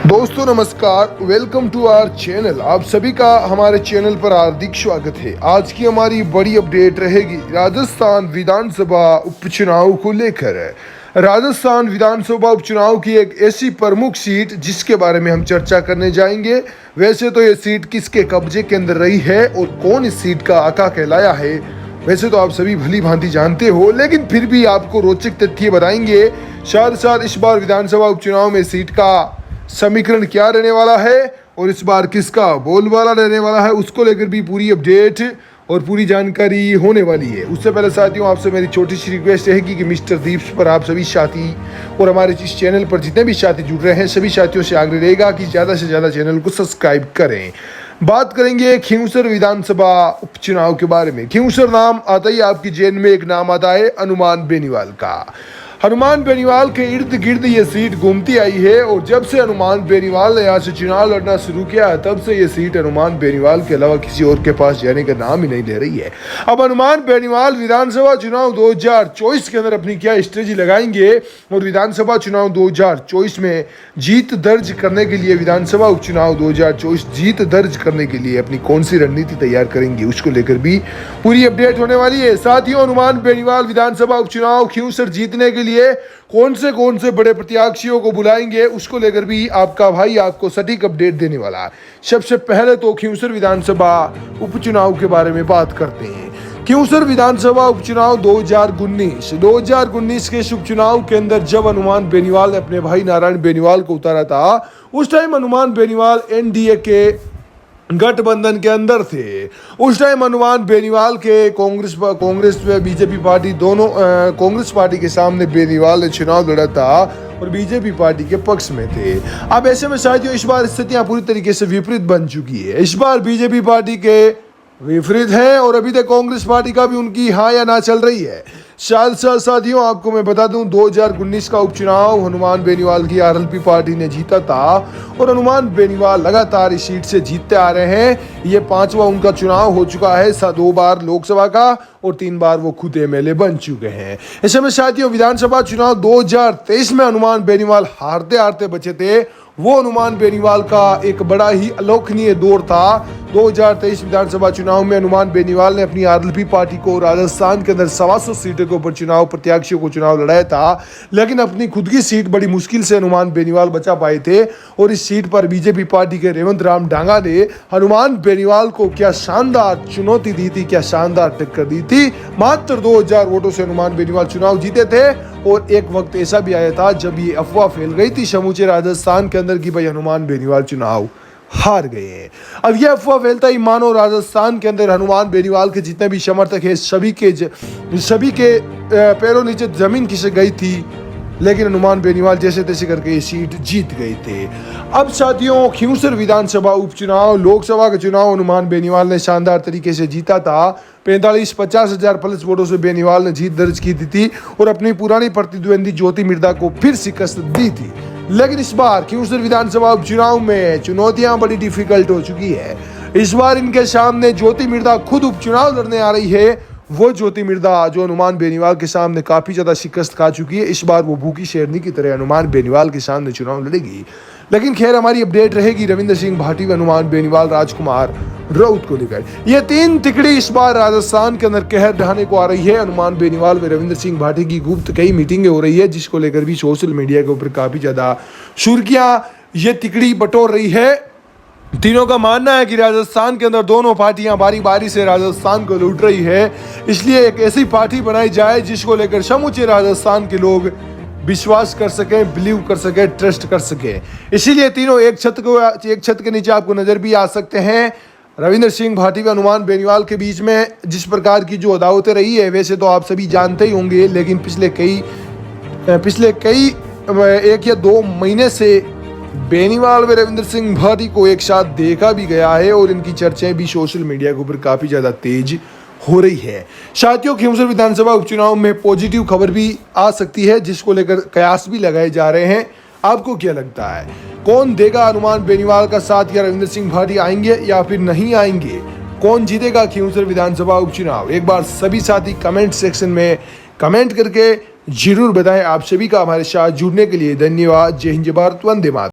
दोस्तों नमस्कार, welcome to our channel. आप सभी का हमारे चैनल पर हार्दिक स्वागत है। आज की हमारी बड़ी अपडेट रहेगी राजस्थान विधानसभा उपचुनाव को लेकर। राजस्थान विधानसभा उपचुनाव की एक ऐसी प्रमुख सीट जिसके बारे में हम चर्चा करने जाएंगे। वैसे तो ये सीट किसके कब्जे के अंदर रही है और कौन इस सीट का आका कहलाया है, वैसे तो आप सभी भली भांति जानते हो, लेकिन फिर भी आपको रोचक तथ्य बताएंगे। साथ साथ इस बार विधानसभा उपचुनाव में सीट का समीकरण क्या रहने वाला है और इस बार किसका बोलबाला रहने वाला है, उसको लेकर भी पूरी अपडेट और पूरी जानकारी होने वाली है। उससे पहले साथियों, आपसे मेरी छोटी सी रिक्वेस्ट रहेगी कि मिस्टर दीप्स पर आप सभी साथी और हमारे इस चैनल पर जितने भी साथी जुड़ रहे हैं सभी साथियों से आग्रह रहेगा कि ज़्यादा से ज़्यादा चैनल को सब्सक्राइब करें। बात करेंगे खींवसर विधानसभा उपचुनाव के बारे में। खींवसर नाम आता ही आपकी जेन में एक नाम आता है हनुमान बेनीवाल का। हनुमान बेनीवाल के इर्द गिर्द ये सीट घूमती आई है और जब से हनुमान बेनीवाल ने यहाँ से चुनाव लड़ना शुरू किया है तब से ये सीट हनुमान बेनीवाल के अलावा किसी और के पास जाने का नाम ही नहीं ले रही है। अब हनुमान बेनीवाल विधानसभा चुनाव 2024 के अंदर अपनी क्या स्ट्रेटजी लगाएंगे और विधानसभा चुनाव 2024 में जीत दर्ज करने के लिए, विधानसभा उपचुनाव 2024 जीत दर्ज करने के लिए अपनी कौन सी रणनीति तैयार करेंगे, उसको लेकर भी पूरी अपडेट होने वाली है। साथियों, हनुमान बेनीवाल विधानसभा उपचुनाव खींवसर जीतने के लिए कौन से बड़े प्रत्याशियों को बुलाएंगे, उसको लेकर भी आपका भाई आपको सटीक अपडेट देने वाला है। सबसे पहले तो खींवसर विधानसभा उपचुनाव के बारे में बात करते हैं। खींवसर विधानसभा उपचुनाव 2019 के इस उपचुनाव के अंदर जब हनुमान बेनीवाल ने अपने भाई नारायण बेनीवाल को उतारा था, उस टाइम हनुमान बेनीवाल एनडीए के गठबंधन के अंदर थे। उस टाइम हनुमान बेनीवाल के कांग्रेस व बीजेपी पार्टी दोनों, कांग्रेस पार्टी के सामने बेनीवाल ने चुनाव लड़ा था और बीजेपी पार्टी के पक्ष में थे। अब ऐसे में साथियों इस बार स्थितियां पूरी तरीके से विपरीत बन चुकी है। इस बार बीजेपी पार्टी के विपरीत है और अभी तक कांग्रेस पार्टी का भी उनकी हाँ या ना चल रही है। साथियों, आपको मैं बता दूं 2019 का उपचुनाव हनुमान बेनीवाल की आरएलपी पार्टी ने जीता था और हनुमान बेनीवाल लगातार इस सीट से जीतते आ रहे हैं। ये 5वां उनका चुनाव हो चुका है, 2 बार लोकसभा का और 3 बार वो खुद एमएलए बन चुके हैं। ऐसे में साथियों विधानसभा चुनाव 2023 में हनुमान बेनीवाल हारते हारते बचे थे। वो हनुमान बेनीवाल का एक बड़ा ही अलोकनीय दौर था। 2023 विधानसभा चुनाव में हनुमान बेनीवाल ने अपनी आरएलपी पार्टी को राजस्थान के अंदर 125 सीटों के ऊपर चुनाव प्रत्याशियों को चुनाव लड़ाया था, लेकिन अपनी खुद की सीट बड़ी मुश्किल से हनुमान बेनीवाल बचा पाए थे और इस सीट पर बीजेपी पार्टी के रेवंत राम डांगा ने हनुमान बेनीवाल को क्या शानदार चुनौती दी थी, क्या शानदार टक्कर दी थी। मात्र 2000 वोटों से हनुमान बेनीवाल चुनाव जीते थे और एक वक्त ऐसा भी आया था जब ये अफवाह फैल गई थी समूचे राजस्थान के अंदर कि भाई हनुमान बेनीवाल चुनाव हार गए हैं। अब यह अफवाह फैलता ही मानो राजस्थान के अंदर हनुमान बेनीवाल के जितने भी समर्थक हैं सभी के पैरों नीचे जमीन खिसक गई थी, लेकिन हनुमान बेनीवाल जैसे तैसे करके ये सीट जीत गए थे। अब साथियों, खींवसर विधानसभा उपचुनाव लोकसभा का चुनाव हनुमान बेनीवाल ने शानदार तरीके से जीता था। 45-50 हजार प्लस वोटों से बेनीवाल ने जीत दर्ज की थी और अपनी पुरानी प्रतिद्वंदी ज्योति मिर्धा को फिर शिकस्त दी थी। लेकिन इस बार खींवसर विधानसभा उपचुनाव में चुनौतियां बड़ी डिफिकल्ट हो चुकी है। इस बार इनके सामने ज्योति मिर्धा खुद उपचुनाव लड़ने आ रही है। वो ज्योति मिर्धा जो हनुमान बेनीवाल के सामने काफी ज्यादा शिकस्त खा चुकी है, इस बार वो भूखी शेरनी की तरह हनुमान बेनीवाल के सामने चुनाव लड़ेगी। लेकिन खैर, हमारी अपडेट रहेगी रविंद्र सिंह भाटी व हनुमान बेनीवाल राजकुमार राउत को लेकर। ये 3 तिकड़ी इस बार राजस्थान के अंदर कहर ढाने को आ रही है। हनुमान बेनीवाल व रविंद्र सिंह भाटी की गुप्त कई मीटिंगें हो रही है, जिसको लेकर भी सोशल मीडिया के ऊपर काफी ज्यादा सुर्खियां ये तिकड़ी बटोर रही है। तीनों का मानना है कि राजस्थान के अंदर दोनों पार्टियां बारी बारी से राजस्थान को लूट रही है, इसलिए एक ऐसी पार्टी बनाई जाए जिसको लेकर समूचे राजस्थान के लोग विश्वास कर सकें, बिलीव कर सकें, ट्रस्ट कर सकें। इसीलिए तीनों एक छत के नीचे आपको नजर भी आ सकते हैं। रविंद्र सिंह भाटी व हनुमान बेनीवाल के बीच में जिस प्रकार की जो अदावतें रही है, वैसे तो आप सभी जानते ही होंगे, लेकिन पिछले कई 1 या 2 महीने से बेनीवाल व रविंद्र सिंह भाटी को एक साथ देखा भी गया है और इनकी चर्चाएं भी सोशल मीडिया के ऊपर काफी ज्यादा तेज हो रही है। साथियों, खींवसर विधानसभा उपचुनाव में पॉजिटिव खबर भी आ सकती है, जिसको लेकर कयास भी लगाए जा रहे हैं। आपको क्या लगता है, कौन देगा हनुमान बेनीवाल का साथ, या रविंद्र सिंह भाटी आएंगे या फिर नहीं आएंगे? कौन जीतेगा खींवसर विधानसभा उपचुनाव? एक बार सभी साथी कमेंट सेक्शन में कमेंट करके जरूर बताएं। आप सभी का हमारे साथ जुड़ने के लिए धन्यवाद। जय हिंद, जय भारत, वंदे मातरम।